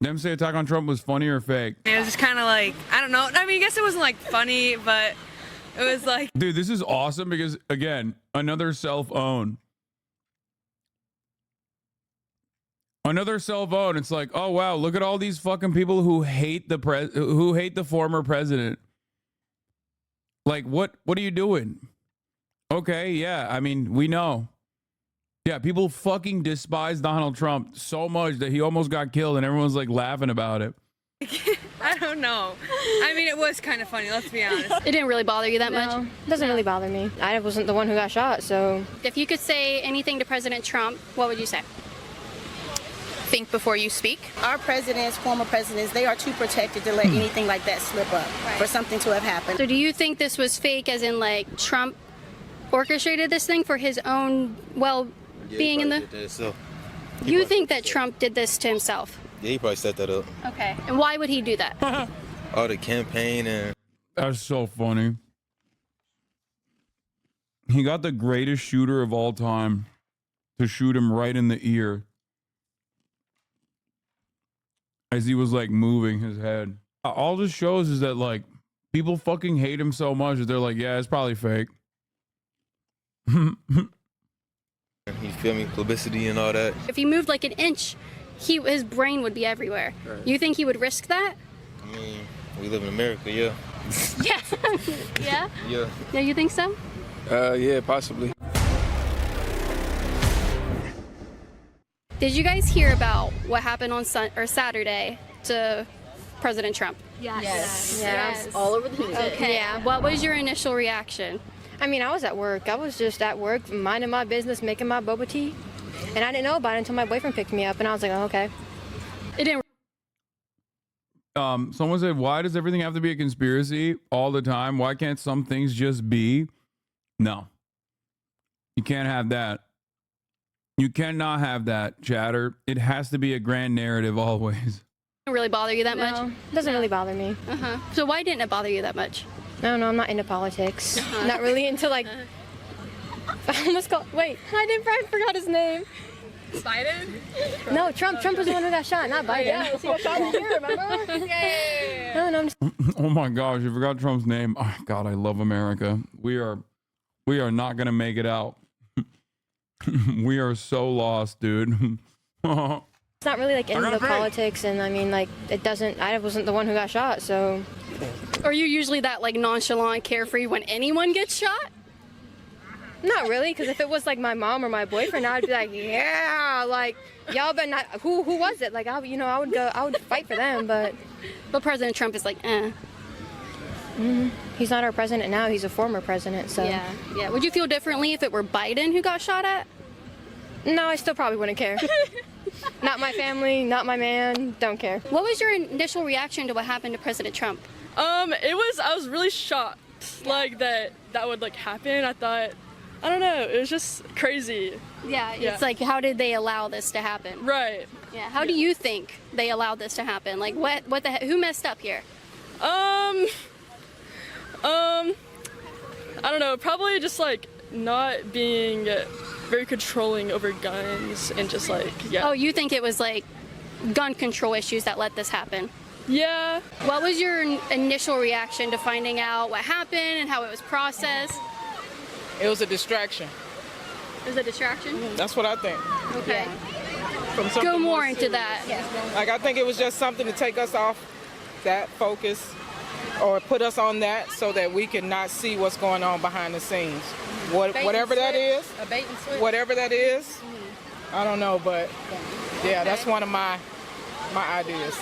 Them say attack on Trump was funny or fake? It was just kind of like, I don't know. I mean, I guess it wasn't like funny, but it was like. Dude, this is awesome because, again, another cell phone. Another cell phone. It's like, oh wow, look at all these fucking people who hate the former president. Like, what are you doing? Okay, yeah, I mean, we know. Yeah, people fucking despise Donald Trump so much that he almost got killed and everyone's like laughing about it. I don't know. I mean, it was kind of funny, let's be honest. It didn't really bother you that much? It doesn't really bother me. I wasn't the one who got shot, so. If you could say anything to President Trump, what would you say? Think before you speak. Our presidents, former presidents, they are too protected to let anything like that slip up for something to have happened. So do you think this was fake, as in like Trump orchestrated this thing for his own well-being in the... You think that Trump did this to himself? Yeah, he probably set that up. Okay. And why would he do that? All the campaign and... That's so funny. He got the greatest shooter of all time to shoot him right in the ear as he was like moving his head. All this shows is that like people fucking hate him so much that they're like, yeah, it's probably fake. You feel me? Publicity and all that. If he moved like an inch, his brain would be everywhere. Right. You think he would risk that? I mean, we live in America, yeah. Yeah. Yeah? Yeah. Yeah, you think so? Yeah, possibly. Did you guys hear about what happened on Saturday to President Trump? Yes. All over the news. Okay. Yeah. What was your initial reaction? I mean, I was at work. I was just at work, minding my business, making my boba tea. And I didn't know about it until my boyfriend picked me up, and I was like, oh, okay. It didn't. Someone said, why does everything have to be a conspiracy all the time? Why can't some things just be? No. You can't have that. You cannot have that, chatter. It has to be a grand narrative always. Didn't really bother you that much? It doesn't really bother me. So why didn't it bother you that much? No, I'm not into politics. Not really into like. Wait, I forgot his name. Biden? No, Trump. Trump was the one who got shot, not Biden. Yeah, he got shot in here, remember? No, I'm just... Oh my gosh, you forgot Trump's name. Oh God, I love America. We are not gonna make it out. We are so lost, dude. It's not really like into the politics, and I mean, like, it doesn't. I wasn't the one who got shot, so. Are you usually that like nonchalant, carefree when anyone gets shot? Not really, because if it was like my mom or my boyfriend, I'd be like, yeah, like y'all better not. Who was it? Like I would fight for them, but President Trump is like, He's not our president now. He's a former president, so. Yeah. Would you feel differently if it were Biden who got shot at? No, I still probably wouldn't care. Not my family, not my man, don't care. What was your initial reaction to what happened to President Trump? I was really shocked, like that would like happen. I thought, I don't know, it was just crazy. Yeah, it's like, how did they allow this to happen? Right. Yeah, how do you think they allowed this to happen? Like, who messed up here? I don't know, probably just like not being very controlling over guns and just like, yeah. Oh, you think it was like gun control issues that let this happen? Yeah. What was your initial reaction to finding out what happened and how it was processed? It was a distraction. It was a distraction? That's what I think. Okay. From Go more into that. Like, I think it was just something to take us off that focus or put us on that so that we can not see what's going on behind the scenes. Whatever that is. A bait and switch. Whatever that is. I don't know, but yeah, that's one of my ideas.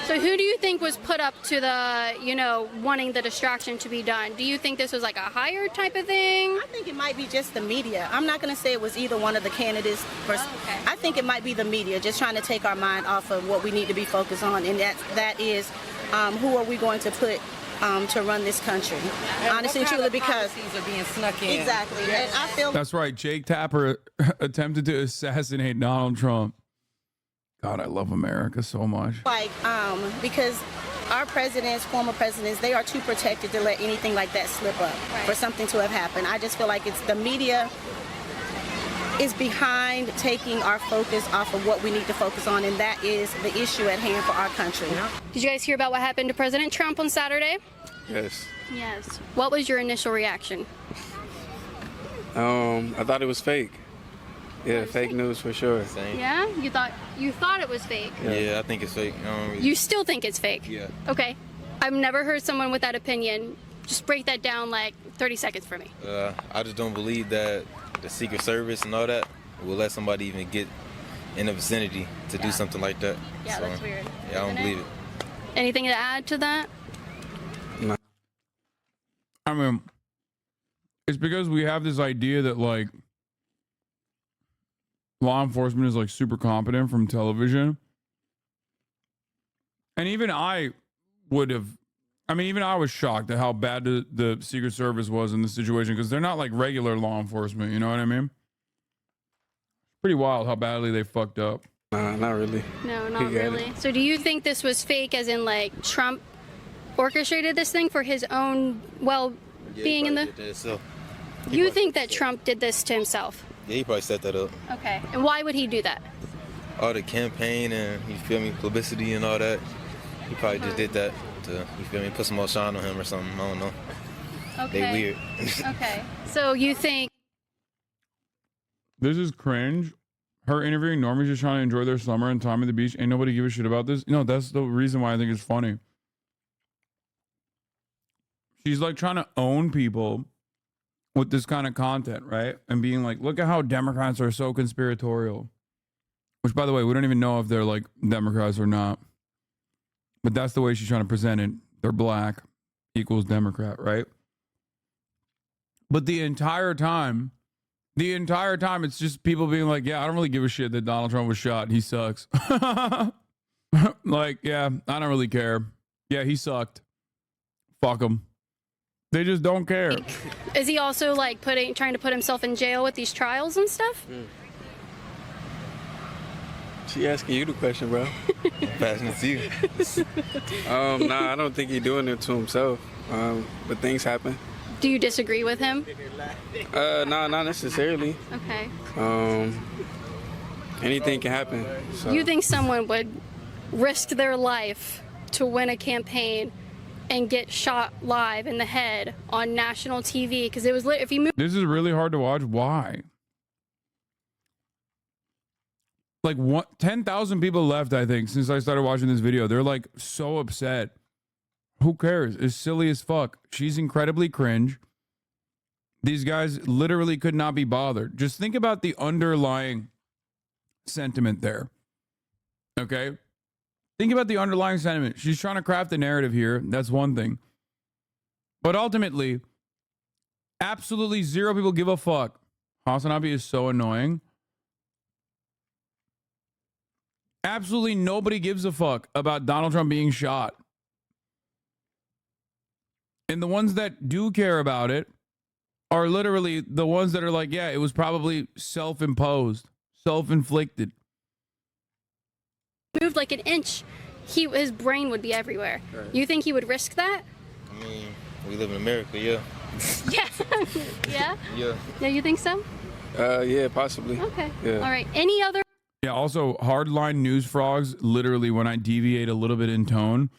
So who do you think was put up to the, wanting the distraction to be done? Do you think this was like a hired type of thing? I think it might be just the media. I'm not going to say it was either one of the candidates. I think it might be the media just trying to take our mind off of what we need to be focused on, and that is who are we going to put to run this country? And honestly, truly, because are being snuck in. Exactly. Yes. And I feel That's right. Jake Tapper attempted to assassinate Donald Trump. God, I love America so much. like because our presidents, former presidents, they are too protected to let anything like that slip up for something to have happened. I just feel like it's the media is behind taking our focus off of what we need to focus on, and that is the issue at hand for our country. Did you guys hear about what happened to President Trump on Saturday? Yes. Yes. What was your initial reaction? I thought it was fake. Yeah, fake news for sure. Same. Yeah? You thought it was fake? Yeah, I think it's fake. You still think it's fake? Yeah. Okay. I've never heard someone with that opinion. Just break that down like 30 seconds for me. I just don't believe that the Secret Service and all that will let somebody even get in the vicinity to do something like that. Yeah, So, that's weird. Yeah, I don't believe it. Anything to add to that? I mean, it's because we have this idea that like law enforcement is like super competent from television. And even I was shocked at how bad the Secret Service was in this situation because they're not like regular law enforcement, you know what I mean? Pretty wild how badly they fucked up. Not really. No, not really. So do you think this was fake as in like Trump orchestrated this thing for his own well-being in the... You think that Trump did this to himself? Yeah, he probably set that up. Okay. And why would he do that? All the campaign and, you feel me, publicity and all that. He probably just did that to, you feel me, put some more shine on him or something. I don't know. Okay. They weird. Okay. So you think... This is cringe. Her interviewing normies just trying to enjoy their summer and time at the beach. Ain't nobody give a shit about this. No, that's the reason why I think it's funny. She's like trying to own people with this kind of content, right? And being like, look at how Democrats are so conspiratorial. Which, by the way, we don't even know if they're like Democrats or not. But that's the way she's trying to present it. They're black equals Democrat, right? But the entire time, it's just people being like, yeah, I don't really give a shit that Donald Trump was shot. He sucks. Like, yeah, I don't really care. Yeah, he sucked. Fuck him. They just don't care. Is he also like trying to put himself in jail with these trials and stuff? She asking you the question, bro. Passing it to you. Nah, I don't think he's doing it to himself. But things happen. Do you disagree with him? Nah, not necessarily. Okay. Anything can happen. So. You think someone would risk their life to win a campaign and get shot live in the head on national TV? Because it was if he moved. This is really hard to watch. Why? Like 10,000 people left, I think, since I started watching this video. They're like so upset. Who cares? It's silly as fuck. She's incredibly cringe. These guys literally could not be bothered. Just think about the underlying sentiment there. Okay? Think about the underlying sentiment. She's trying to craft a narrative here. That's one thing. But ultimately, absolutely zero people give a fuck. Hasanabi is so annoying. Absolutely nobody gives a fuck about Donald Trump being shot. And the ones that do care about it are literally the ones that are like, yeah, it was probably self-imposed, self-inflicted. Moved like an inch, his brain would be everywhere. Right. You think he would risk that? I mean, we live in America, yeah. Yeah. Yeah? Yeah. Yeah, you think so? Yeah, possibly. Okay. Yeah. All right. Any other? Yeah, also, hardline news frogs, literally, when I deviate a little bit in tone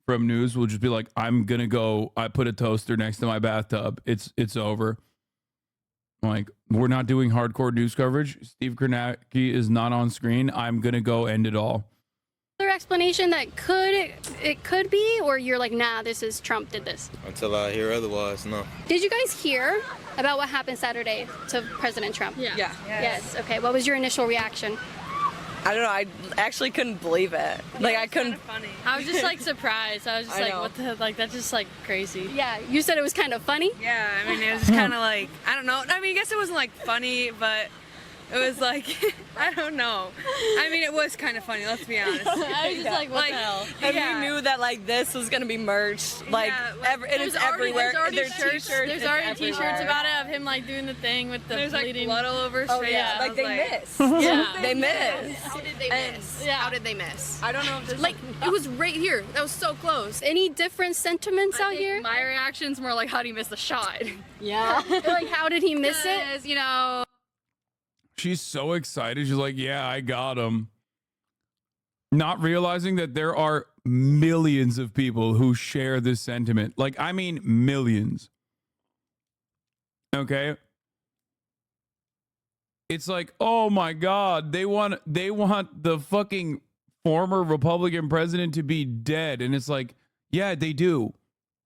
from news, will just be like, I'm going to go, I put a toaster next to my bathtub. It's over. Like, we're not doing hardcore news coverage. Steve Kornacki is not on screen. I'm going to go end it all. Other explanation that it could be, or you're like, nah, this is Trump did this? Until I hear otherwise, no. Did you guys hear about what happened Saturday to President Trump? Yeah. Yes. Okay. What was your initial reaction? I don't know. I actually couldn't believe it. Like I couldn't. Funny. I was just like surprised. I was just I like, know. what the like? That's just like crazy. Yeah. You said it was kind of funny. Yeah, I mean, it was kind of like, I don't know. I mean, I guess it wasn't like funny, but it was like, I don't know. I mean, it was kind of funny, let's be honest. I was just like, what the hell? And Yeah. we knew that like this was gonna be merged. Like, Yeah, like, it is everywhere. There's T-shirts. There's already it's T-shirts everywhere. about it of him like doing the thing with the There's like bleeding. blood all over his Oh face. yeah, I like was they miss. Yeah. They miss. How did they And- miss? Yeah. How did they miss? I don't know if there's Like, it was right here. That was so close. Any different sentiments I out think here? my reaction's more like, how do you miss the shot? Yeah. Like, how did he miss it? Because, you know. She's so excited. She's like, yeah, I got him. Not realizing that there are millions of people who share this sentiment. Like, I mean, millions. Okay? It's like, oh my God, they want the fucking former Republican president to be dead. And it's like, yeah, they do.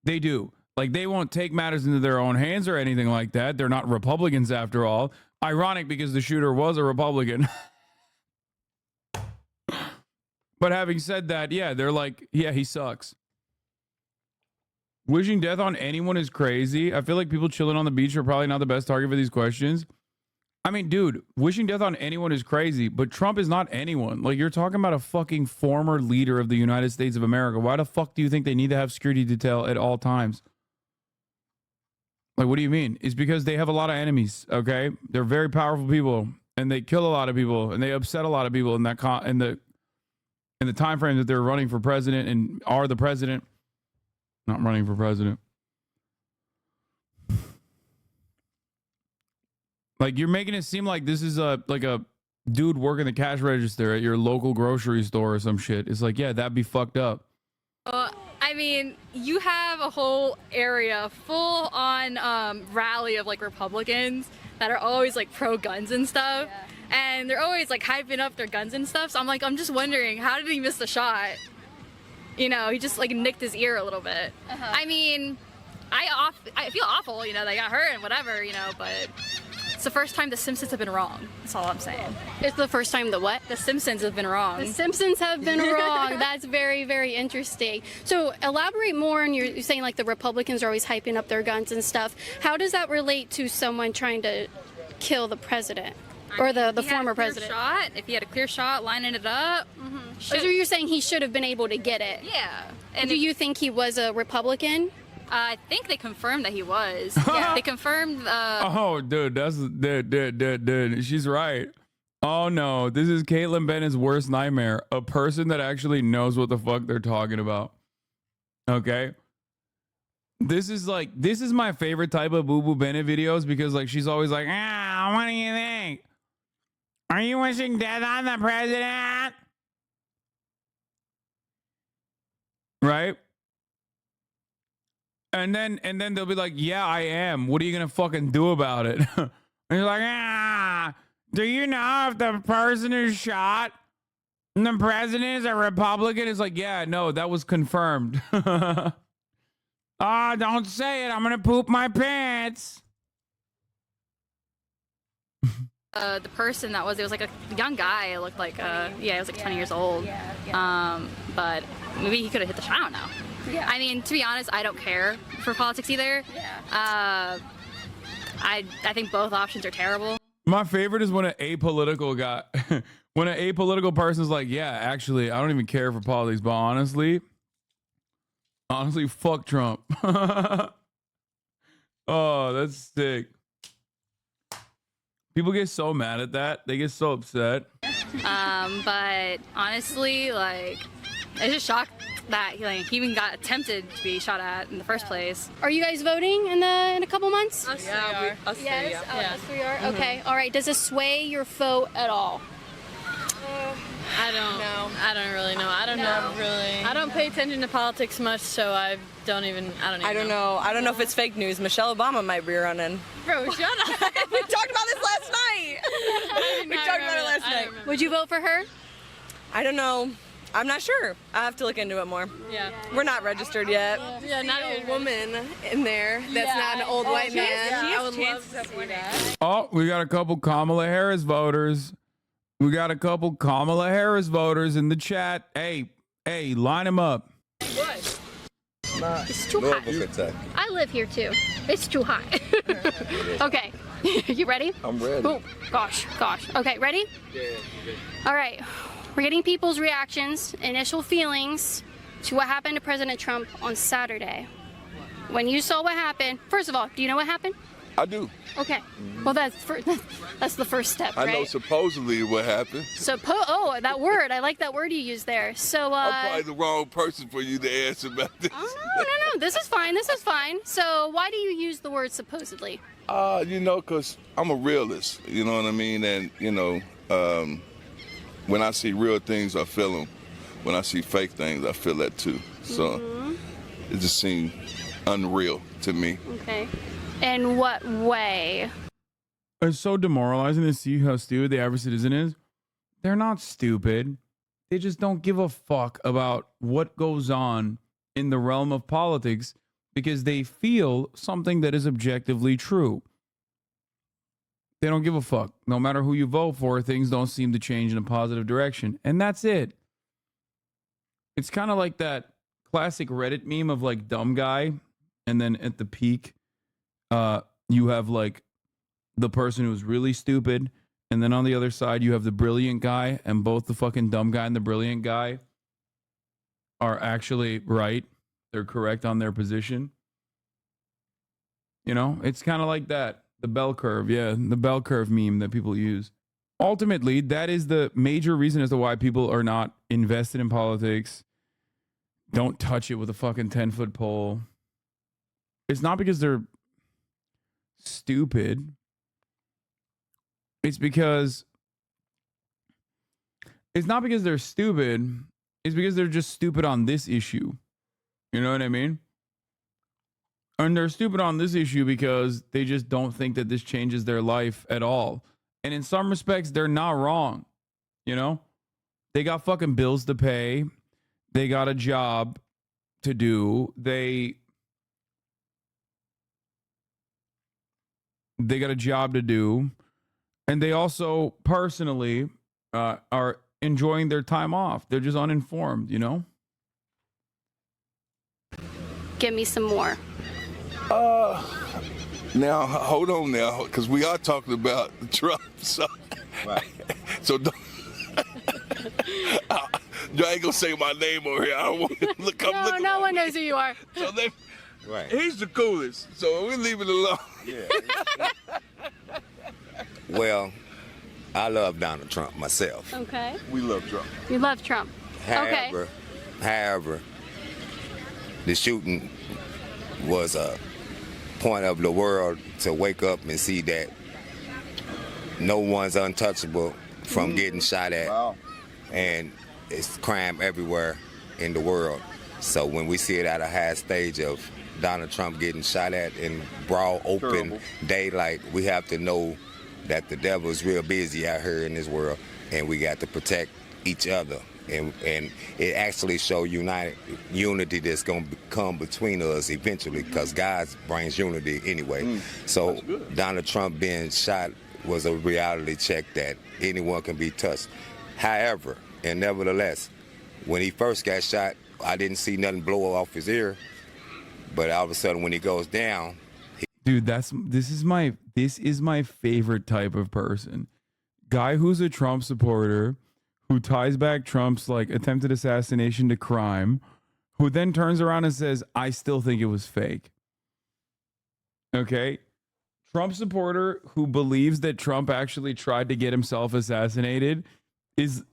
They do. Like, they won't take matters into their own hands or anything like that. They're not Republicans after all. Ironic because the shooter was a Republican. But having said that, yeah, they're like, yeah, he sucks. Wishing death on anyone is crazy. I feel like people chilling on the beach are probably not the best target for these questions. I mean, dude, wishing death on anyone is crazy, but Trump is not anyone. Like, you're talking about a fucking former leader of the United States of America. Why the fuck do you think they need to have security detail at all times? Like, what do you mean? It's because they have a lot of enemies, okay? They're very powerful people, and they kill a lot of people, and they upset a lot of people in that in the time frame that they're running for president and are the president. Not running for president. Like, you're making it seem like this is a dude working the cash register at your local grocery store or some shit. It's like, yeah, that'd be fucked up. I mean, you have a whole area full on rally of like Republicans that are always like pro guns and stuff. Yeah. And they're always like hyping up their guns and stuff. So I'm just wondering, how did he miss the shot? You know, he just like nicked his ear a little bit. I mean, I feel awful, you know, they got hurt and whatever, you know, but it's the first time the Simpsons have been wrong. That's all I'm saying. It's the first time the what? The Simpsons have been wrong. The Simpsons have been wrong. That's very, very interesting. So elaborate more on you're saying like the Republicans are always hyping up their guns and stuff. How does that relate to someone trying to kill the president? Or the former president? If he had a clear shot, lining it up. So you're saying he should have been able to get it? Yeah. And do you think he was a Republican? I think they confirmed that he was. Yeah. They confirmed. Oh, dude, dude. She's right. Oh no, this is Caitlin Bennett's worst nightmare. A person that actually knows what the fuck they're talking about. Okay. This is my favorite type of Boo Boo Bennett videos because like she's always like, what do you think? Are you wishing death on the president? Right? And then they'll be like, yeah, I am. What are you gonna fucking do about it? And you're like, do you know if the person is shot and the president is a Republican? It's like, yeah, no, that was confirmed. Don't say it. I'm gonna poop my pants. The person that was, it was like a young guy. It looked like, he was like 20 years old. But maybe he could have hit the shot. I don't know. Yeah. I mean, to be honest, I don't care for politics either. Yeah. I think both options are terrible. My favorite is when an apolitical guy, when an apolitical person's like, yeah, actually, I don't even care for politics, but honestly, fuck Trump. Oh, that's sick. People get so mad at that. They get so upset. But honestly, like, it's just shocked that he even got attempted to be shot at in the first place. Are you guys voting in a couple months? Us three are. Us three are. Okay. All right. Does this sway your vote at all? I don't know. I don't really know. I don't pay attention to politics much, so I don't even know. I don't know if it's fake news. Michelle Obama might be running. Bro, shut up. We talked about this last night. We talked about it last night. Would you vote for her? I don't know. I'm not sure. I have to look into it more. Yeah. We're not registered yet. Yeah, not a woman in there that's not an old white man. I would love to see that. Oh, we got a couple Kamala Harris voters. We got a couple Kamala Harris voters in the chat. Hey, line them up. What? It's too hot. I live here too. It's too hot. Okay. You ready? I'm ready. Oh, gosh. Okay, ready? Yeah. All right. We're getting people's reactions, initial feelings to what happened to President Trump on Saturday. When you saw what happened, first of all, do you know what happened? I do. Okay. Well, that's the first step, right? I know supposedly what happened. Oh, that word. I like that word you used there. So, I'm probably the wrong person for you to answer about this. Oh, no. This is fine. So why do you use the word supposedly? You know, because I'm a realist, you know what I mean? And, you know, when I see real things, I feel them. When I see fake things, I feel that too. So it just seemed unreal to me. Okay. In what way? It's so demoralizing to see how stupid the average citizen is. They're not stupid. They just don't give a fuck about what goes on in the realm of politics because they feel something that is objectively true. They don't give a fuck. No matter who you vote for, things don't seem to change in a positive direction. And that's it. It's kind of like that classic Reddit meme of like dumb guy. And then at the peak, you have like the person who's really stupid. And then on the other side, you have the brilliant guy. And both the fucking dumb guy and the brilliant guy are actually right. They're correct on their position. You know, it's kind of like that. The bell curve. Yeah, the bell curve meme that people use. Ultimately, that is the major reason as to why people are not invested in politics. Don't touch it with a fucking 10-foot pole. It's not because they're stupid. It's not because they're stupid. It's because they're just stupid on this issue. You know what I mean? And they're stupid on this issue because they just don't think that this changes their life at all. And in some respects, they're not wrong. You know? They got fucking bills to pay. They got a job to do. They got a job to do. And they also personally are enjoying their time off. They're just uninformed, you know? Give me some more. Now, hold on now, because we are talking about Trump. So, right. So don't, I ain't gonna say my name over here. I don't want to look up. No one knows who you are. So he's the coolest. So we leave it alone. Yeah. Well, I love Donald Trump myself. Okay. We love Trump. You love Trump. However, the shooting was a point of the world to wake up and see that no one's untouchable from getting shot at. Wow. And it's crime everywhere in the world. So when we see it at a high stage of Donald Trump getting shot at in broad open daylight, we have to know that the devil is real busy out here in this world, and we got to protect each other. And it actually show unity that's going to come between us eventually, because God brings unity anyway. So Donald Trump being shot was a reality check that anyone can be touched. However, and nevertheless, when he first got shot, I didn't see nothing blow off his ear. But all of a sudden, when he goes down, dude, this is my favorite type of person. Guy who's a Trump supporter, who ties back Trump's like attempted assassination to crime, who then turns around and says, I still think it was fake. Okay? Trump supporter who believes that Trump actually tried to get himself assassinated is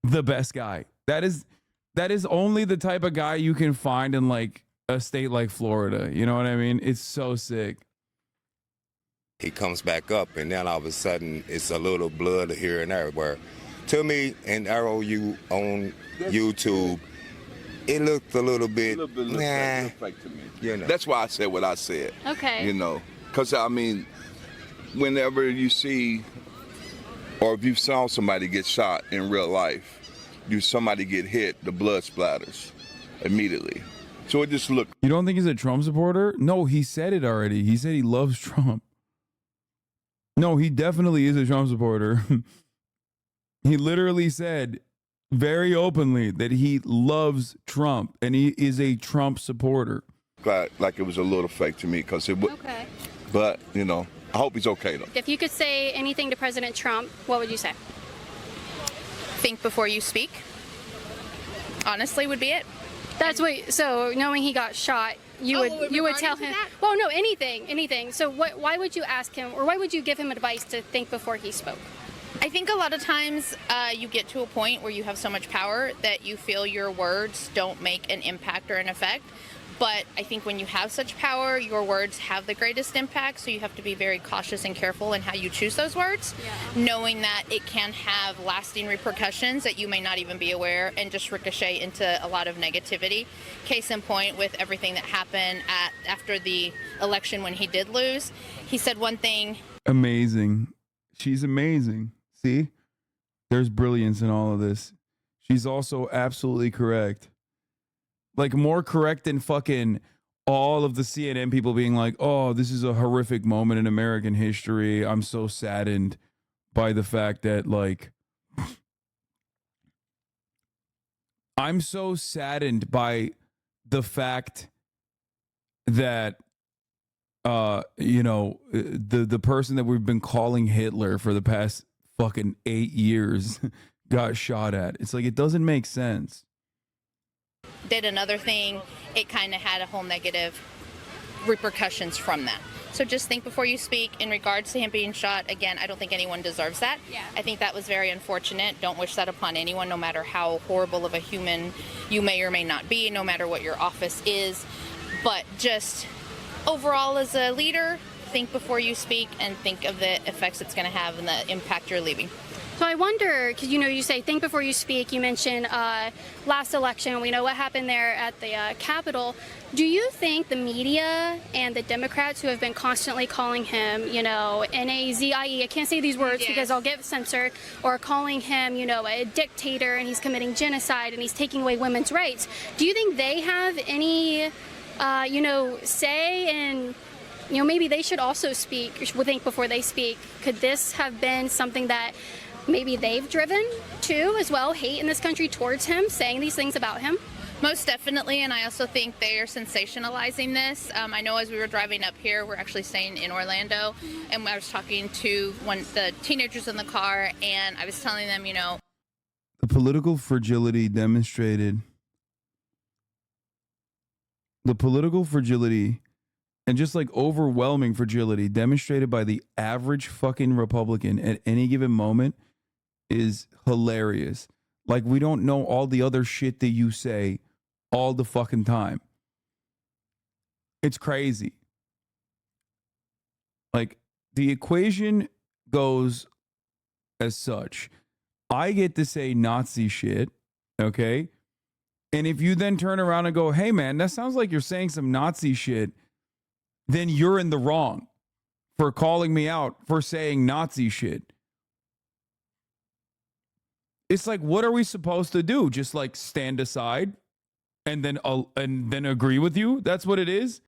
the best guy. That is only the type of guy you can find in like a state like Florida. You know what I mean? It's so sick. He comes back up, and then all of a sudden, it's a little blood here and there. Where, to me, and ROU on YouTube, it looked a little bit, fake to me. You know. That's why I said what I said. Okay. You know, because I mean, whenever you see, or if you saw somebody get shot in real life, somebody get hit, the blood splatters immediately. So it just looked. You don't think he's a Trump supporter? No, he said it already. He said he loves Trump. No, he definitely is a Trump supporter. He literally said very openly that he loves Trump and he is a Trump supporter. Like it was a little fake to me because it was. Okay. But, you know, I hope he's okay though. If you could say anything to President Trump, what would you say? Think before you speak. Honestly, would be it. That's what. So knowing he got shot, you would tell him. Well, no, anything. So why would you ask him, or why would you give him advice to think before he spoke? I think a lot of times you get to a point where you have so much power that you feel your words don't make an impact or an effect. But I think when you have such power, your words have the greatest impact, so you have to be very cautious and careful in how you choose those words, knowing that it can have lasting repercussions that you may not even be aware and just ricochet into a lot of negativity. Case in point with everything that happened after the election when he did lose. He said one thing. Amazing. She's amazing. See? There's brilliance in all of this. She's also absolutely correct. Like, more correct than fucking all of the CNN people being like, oh, this is a horrific moment in American history. I'm so saddened by the fact that, like, I'm so saddened by the fact that, the person that we've been calling Hitler for the past fucking 8 years got shot at. It's like, it doesn't make sense. Did another thing, it kind of had a whole negative repercussions from that. So just think before you speak. In regards to him being shot, again, I don't think anyone deserves that. I think that was very unfortunate. Don't wish that upon anyone, no matter how horrible of a human you may or may not be, no matter what your office is. But just overall as a leader, think before you speak and think of the effects it's going to have and the impact you're leaving. So I wonder, because you say think before you speak. You mentioned last election. We know what happened there at the Capitol. Do you think the media and the Democrats who have been constantly calling him, N-A-Z-I-E, I can't say these words because I'll get censored, or calling him, a dictator and he's committing genocide and he's taking away women's rights, do you think they have any, say in, maybe they should also speak, or think before they speak? Could this have been something that maybe they've driven to as well, hate in this country towards him, saying these things about him? Most definitely, and I also think they are sensationalizing this. I know as we were driving up here, we're actually staying in Orlando, and I was talking to the teenagers in the car, and I was telling them, The political fragility demonstrated. The political fragility and just like overwhelming fragility demonstrated by the average fucking Republican at any given moment is hilarious. Like, we don't know all the other shit that you say all the fucking time. It's crazy. Like, the equation goes as such. I get to say Nazi shit, okay? And if you then turn around and go, hey man, that sounds like you're saying some Nazi shit, then you're in the wrong for calling me out for saying Nazi shit. It's like, what are we supposed to do? Just like stand aside and then agree with you? That's what it is.